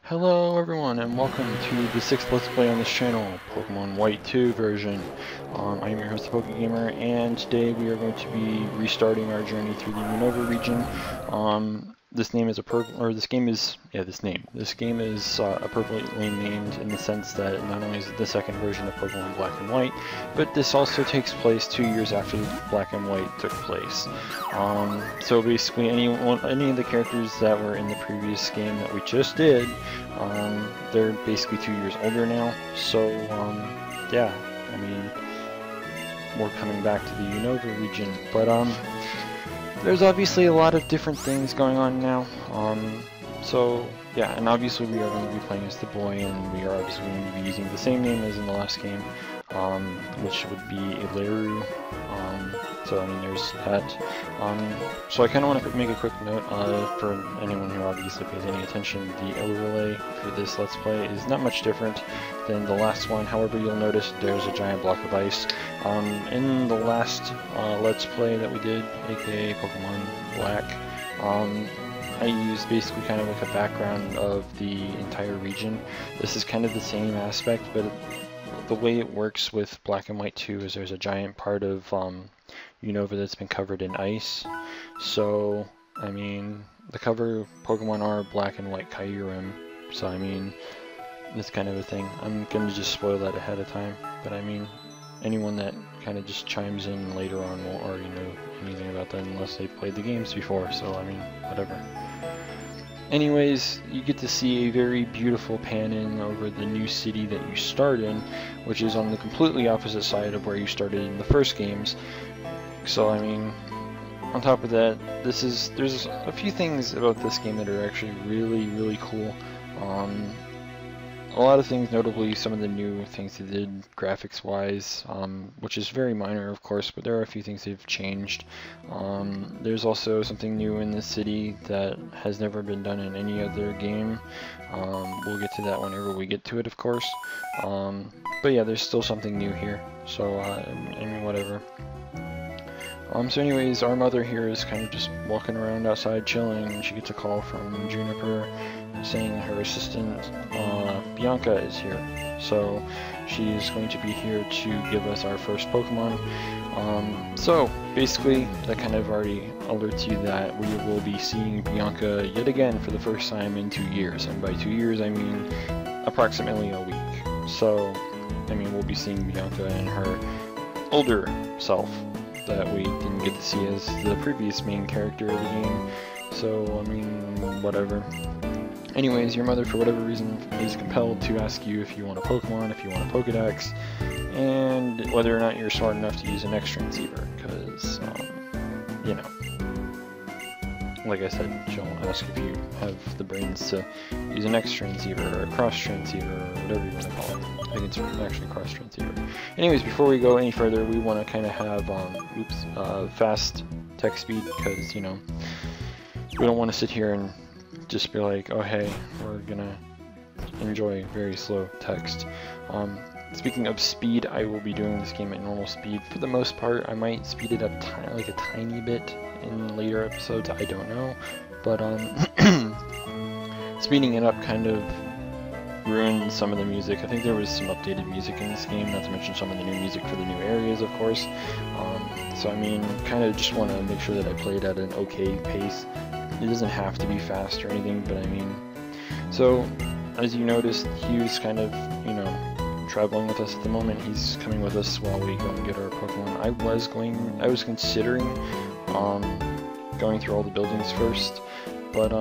Hello everyone and welcome to the 6th Let's Play on this channel, Pokemon White 2 version. I am your host, the PokeGamer, and today we are going to be restarting our journey through the Unova region. This game is appropriately named in the sense that not only is it the second version of Pokemon Black and White, but this also takes place 2 years after Black and White took place. So basically any of the characters that were in the previous game that we just did, they're basically 2 years older now. So yeah, I mean, we're coming back to the Unova region, but there's obviously a lot of different things going on now. So yeah, and obviously we are going to be playing as the boy, and we are obviously going to be using the same name as in the last game, which would be Eleru. So I mean, there's that. So I kind of want to make a quick note for anyone who obviously pays any attention. The overlay for this Let's Play is not much different than the last one. However, you'll notice there's a giant block of ice. In the last Let's Play that we did, aka Pokemon Black, I used basically kind of like a background of the entire region. This is kind of the same aspect, but the way it works with Black and White 2 is there's a giant part of Unova that's been covered in ice. So, I mean, the cover Pokemon are Black and White Kyurem, so I mean, this kind of a thing. I'm gonna just spoil that ahead of time, but I mean, anyone that kind of just chimes in later on won't already know anything about that unless they've played the games before, so I mean, whatever. Anyways, you get to see a very beautiful pan-in over the new city that you start in, which is on the completely opposite side of where you started in the first games. So I mean, on top of that, there's a few things about this game that are actually really cool. A lot of things, notably some of the new things they did graphics-wise, which is very minor, of course, but there are a few things they've changed. There's also something new in the city that has never been done in any other game. We'll get to that whenever we get to it, of course. But yeah, there's still something new here, so I mean, whatever. So anyways, our mother here is kind of just walking around outside chilling, and she gets a call from Juniper saying her assistant Bianca is here. So she's going to be here to give us our first Pokemon. So basically that kind of already alerts you that we will be seeing Bianca yet again for the first time in 2 years, and by 2 years I mean approximately a week. So I mean, we'll be seeing Bianca and her older self that we didn't get to see as the previous main character of the game. So I mean, whatever. Anyways, your mother, for whatever reason, is compelled to ask you if you want a Pokemon, if you want a Pokedex, and whether or not you're smart enough to use an X-Transceiver, because, you know, like I said, she'll ask if you have the brains to use an X-Transceiver or a Cross-Transceiver or whatever you want to call it. I think it's actually a Cross-Transceiver. Anyways, before we go any further, we want to kind of have, fast text speed, because, you know, we don't want to sit here and just be like, oh hey, we're gonna enjoy very slow text. Speaking of speed, I will be doing this game at normal speed for the most part. I might speed it up like a tiny bit in later episodes, I don't know, but speeding it up kind of ruined some of the music. I think there was some updated music in this game, not to mention some of the new music for the new areas, of course. So I mean, kind of just want to make sure that I play it at an okay pace. It doesn't have to be fast or anything, but I mean, so as you noticed, Hugh's kind of, you know, traveling with us at the moment. He's coming with us while we go and get our Pokemon. I was considering going through all the buildings first, but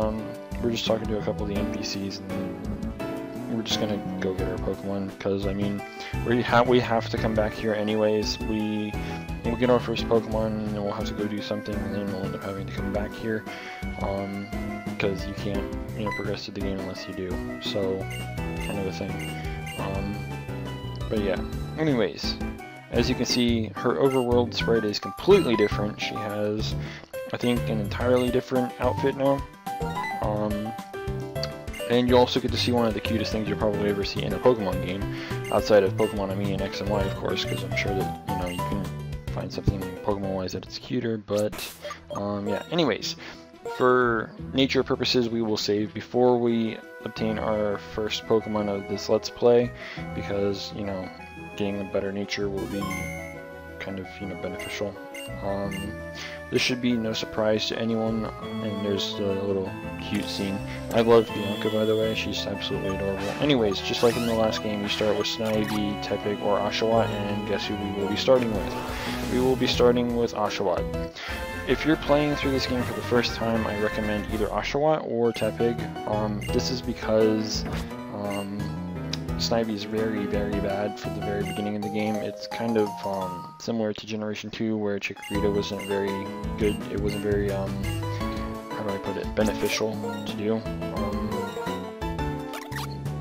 we're just talking to a couple of the NPCs, and we're just gonna go get our Pokemon, because I mean, we have to come back here anyways. We'll get our first Pokemon, and then we'll have to go do something, and then we'll end up having to come back here, because you can't, you know, progress through the game unless you do. So, kind of a thing. But yeah. Anyways, as you can see, her overworld sprite is completely different. She has, I think, an entirely different outfit now. And you also get to see one of the cutest things you'll probably ever see in a Pokemon game, outside of Pokemon, I mean X and Y, of course, because I'm sure that, you know, you can find something Pokemon-wise that it's cuter, but, yeah, anyways, for nature purposes, we will save before we obtain our first Pokemon of this Let's Play, because, you know, getting a better nature will be kind of, you know, beneficial. This should be no surprise to anyone, and there's a little cute scene. I love Bianca, by the way, she's absolutely adorable. Anyways, just like in the last game, you start with Snivy, Tepig, or Oshawott, and guess who we will be starting with? We will be starting with Oshawott. If you're playing through this game for the first time, I recommend either Oshawott or Tepig. This is because Snivy is very, very bad for the very beginning of the game. It's kind of similar to Generation 2, where Chikorita wasn't very good. It wasn't very, how do I put it, beneficial to do.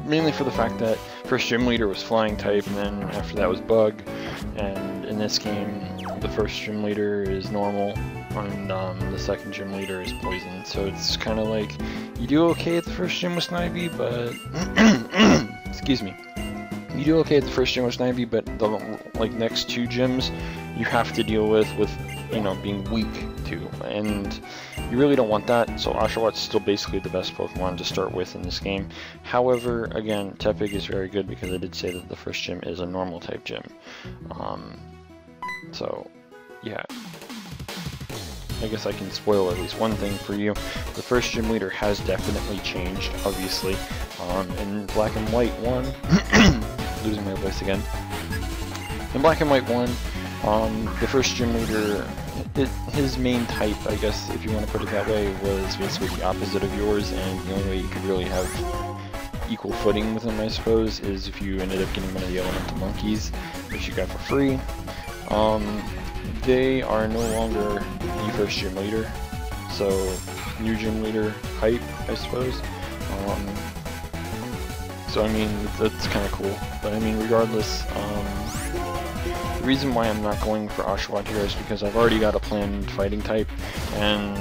Mainly for the fact that first gym leader was flying type, and then after that was bug. And in this game, the first gym leader is normal, and the second gym leader is poison. So it's kind of like, you do okay at the first gym with Snivy, but excuse me. You do okay at the first gym with Snivy, but the next two gyms you have to deal with you know, being weak to, and you really don't want that. So Oshawott's still basically the best Pokemon to start with in this game. However, again, Tepig is very good because I did say that the first gym is a normal type gym. So yeah, I guess I can spoil at least one thing for you. The first gym leader has definitely changed, obviously. In Black and White 1, losing my voice again. In Black and White 1, the first gym leader, his main type, I guess, if you want to put it that way, was basically the opposite of yours, and the only way you could really have equal footing with him, I suppose, is if you ended up getting one of the elemental monkeys, which you got for free. They are no longer the first gym leader, so new gym leader hype, I suppose. So I mean, that's kind of cool. But I mean, regardless, the reason why I'm not going for Oshawott here is because I've already got a planned fighting type, and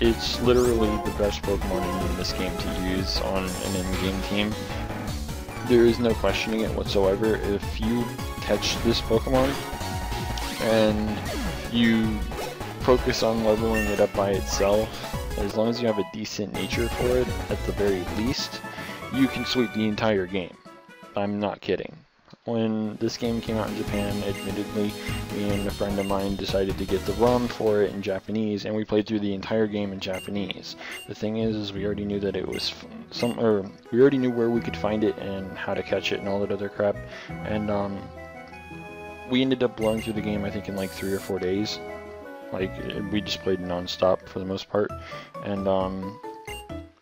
it's literally the best Pokemon in this game to use on an in-game team. There is no questioning it whatsoever. If you catch this Pokemon and you focus on leveling it up by itself, as long as you have a decent nature for it, at the very least, you can sweep the entire game. I'm not kidding. When this game came out in Japan, admittedly, me and a friend of mine decided to get the ROM for it in Japanese, and we played through the entire game in Japanese. The thing is we already knew that it was we already knew where we could find it and how to catch it and all that other crap, and we ended up blowing through the game, I think, in like 3 or 4 days. Like, we just played non-stop for the most part, and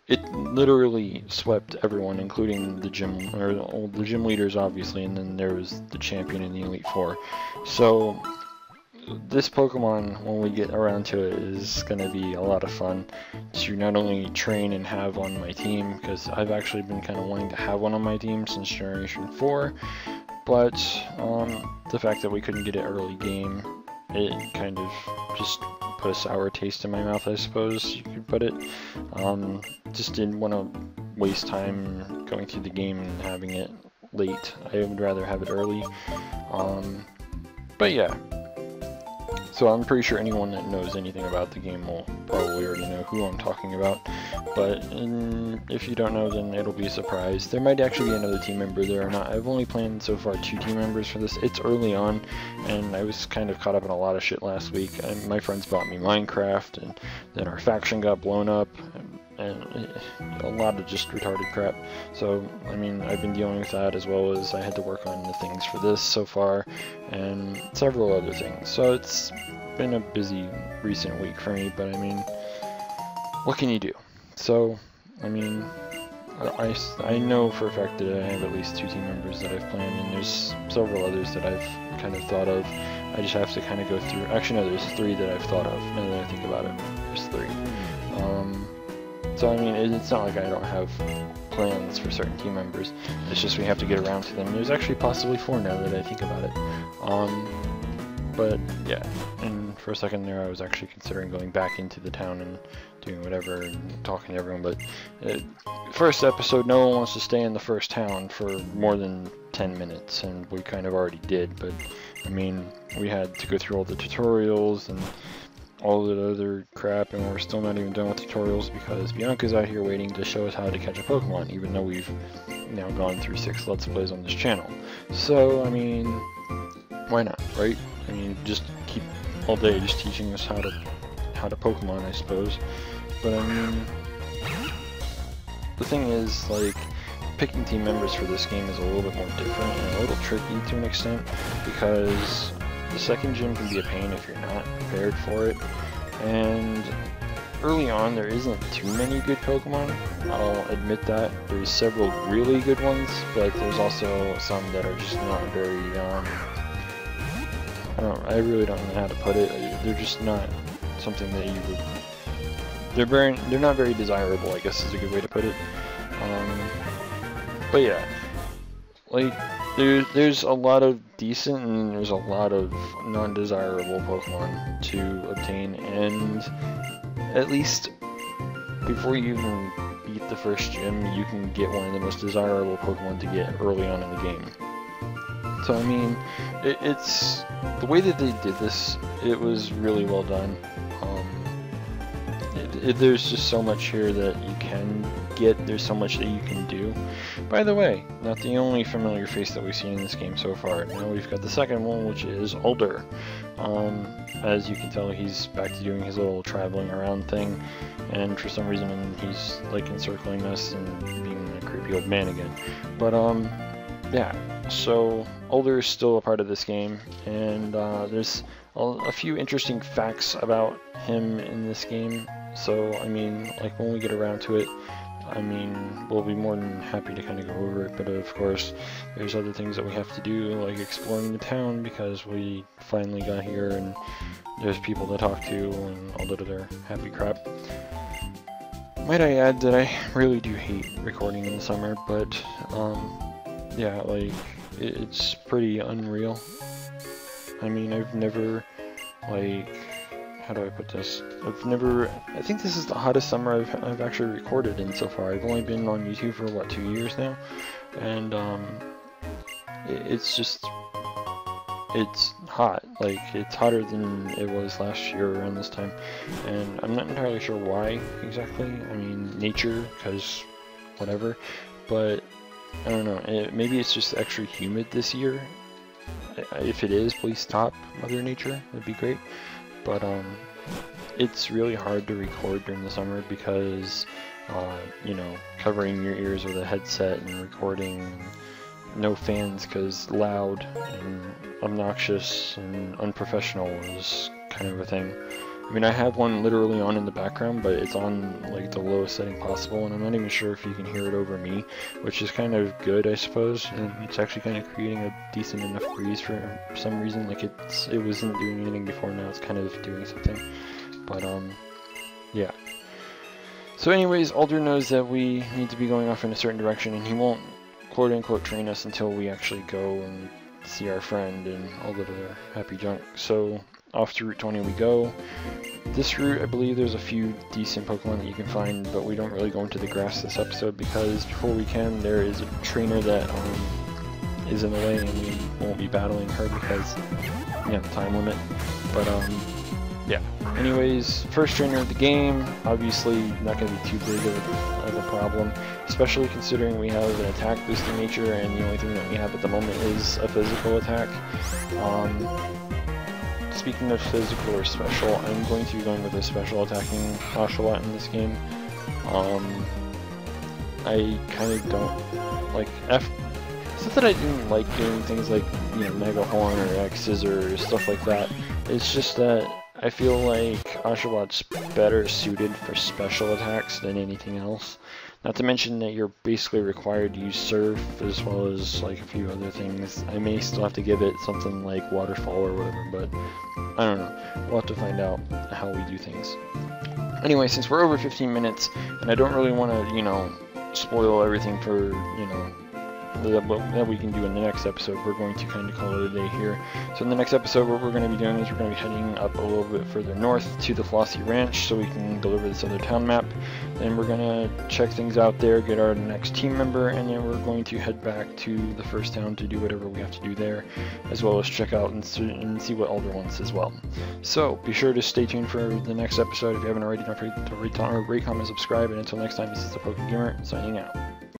it literally swept everyone, including the gym leaders, obviously, and then there was the champion in the Elite Four. So this Pokemon, when we get around to it, is going to be a lot of fun to not only train and have on my team, because I've actually been kind of wanting to have one on my team since Generation 4, but the fact that we couldn't get it early game, it kind of just put a sour taste in my mouth, I suppose you could put it. Just didn't want to waste time going through the game and having it late. I would rather have it early. But yeah. So I'm pretty sure anyone that knows anything about the game will probably already know who I'm talking about. But if you don't know, then it'll be a surprise. There might actually be another team member there or not. I've only planned so far 2 team members for this. It's early on, and I was kind of caught up in a lot of shit last week. My friends bought me Minecraft, and then our faction got blown up, and a lot of just retarded crap. So, I mean, I've been dealing with that, as well as I had to work on the things for this so far, and several other things. So it's been a busy recent week for me, but I mean, what can you do? So, I mean, I know for a fact that I have at least 2 team members that I've planned, and there's several others that I've kind of thought of. I just have to kind of go through. Actually, no, there's 3 that I've thought of, now that I think about it. There's 3. So, I mean, it's not like I don't have plans for certain team members. It's just we have to get around to them. There's actually possibly 4 now that I think about it. But, yeah. And for a second there, I was actually considering going back into the town and doing whatever and talking to everyone. But first episode, no one wants to stay in the first town for more than 10 minutes. And we kind of already did. But, I mean, we had to go through all the tutorials and all the other crap, and we're still not even done with tutorials because Bianca's out here waiting to show us how to catch a Pokemon, even though we've now gone through 6 Let's Plays on this channel. So, I mean, why not, right? I mean, just keep all day just teaching us how to Pokemon, I suppose. But I mean, the thing is, like, picking team members for this game is a little bit more different and a little tricky to an extent, because the second gym can be a pain if you're not prepared for it, and early on there isn't too many good Pokemon, I'll admit that. There's several really good ones, but there's also some that are just not very, I really don't know how to put it. They're just not something that you would, they're not very desirable, I guess is a good way to put it. But yeah, like, there's a lot of decent and there's a lot of non-desirable Pokemon to obtain, and at least before you even beat the first gym, you can get one of the most desirable Pokemon to get early on in the game. So I mean, it's the way that they did this, it was really well done. There's just so much here that you can get, there's so much that you can do. By the way, not the only familiar face that we've seen in this game so far. Now we've got the second one, which is Alder. As you can tell, he's back to doing his little traveling around thing, and for some reason he's like encircling us and being a creepy old man again. But yeah, so Alder is still a part of this game, and there's a few interesting facts about him in this game. So, I mean, like, when we get around to it, I mean, we'll be more than happy to kind of go over it, but of course, there's other things that we have to do, like exploring the town, because we finally got here, and there's people to talk to, and all that other happy crap. Might I add that I really do hate recording in the summer, but, yeah, like, it's pretty unreal. I mean, I've never, like, how do I put this? I think this is the hottest summer I've actually recorded in so far. I've only been on YouTube for, what, 2 years now? And, it's just, it's hot. Like, it's hotter than it was last year around this time. And I'm not entirely sure why, exactly. I mean, nature, because whatever. But, I don't know, maybe it's just extra humid this year. If it is, please stop, Mother Nature. That'd be great. But it's really hard to record during the summer because, you know, covering your ears with a headset and recording, no fans because loud and obnoxious and unprofessional is kind of a thing. I mean, I have one literally on in the background, but it's on like the lowest setting possible, and I'm not even sure if you can hear it over me, which is kind of good, I suppose, and it's actually kind of creating a decent enough breeze for some reason. Like, it wasn't doing anything before, now it's kind of doing something. But yeah. So anyways, Alder knows that we need to be going off in a certain direction, and he won't quote-unquote train us until we actually go and see our friend and all the other happy junk. So off to Route 20 we go. This route, I believe there's a few decent Pokemon that you can find, but we don't really go into the grass this episode because before we can, there is a trainer that is in the way, and we won't be battling her because, yeah, time limit. But yeah. Anyways, first trainer of the game, obviously not going to be too big of a problem, especially considering we have an attack boosting nature, and the only thing that we have at the moment is a physical attack. Speaking of physical or special, I'm going to be going with a special attacking Oshawott in this game. I kind of don't like it's not that I didn't like doing things like, you know, Mega Horn or X Scissor or stuff like that. It's just that I feel like Oshawott's better suited for special attacks than anything else. Not to mention that you're basically required to use Surf as well as like a few other things. I may still have to give it something like Waterfall or whatever, but I don't know. We'll have to find out how we do things. Anyway, since we're over 15 minutes, and I don't really want to, you know, spoil everything for, you know, that we can do in the next episode, we're going to kind of call it a day here. So in the next episode, what we're going to be doing is we're going to be heading up a little bit further north to the Flossy Ranch so we can deliver this other town map. then we're gonna check things out there, get our next team member, and then we're going to head back to the first town to do whatever we have to do there, as well as check out and see what Alder wants as well. So be sure to stay tuned for the next episode. If you haven't already, don't forget to rate, comment, subscribe, and until next time, this is the PokeGamer signing out.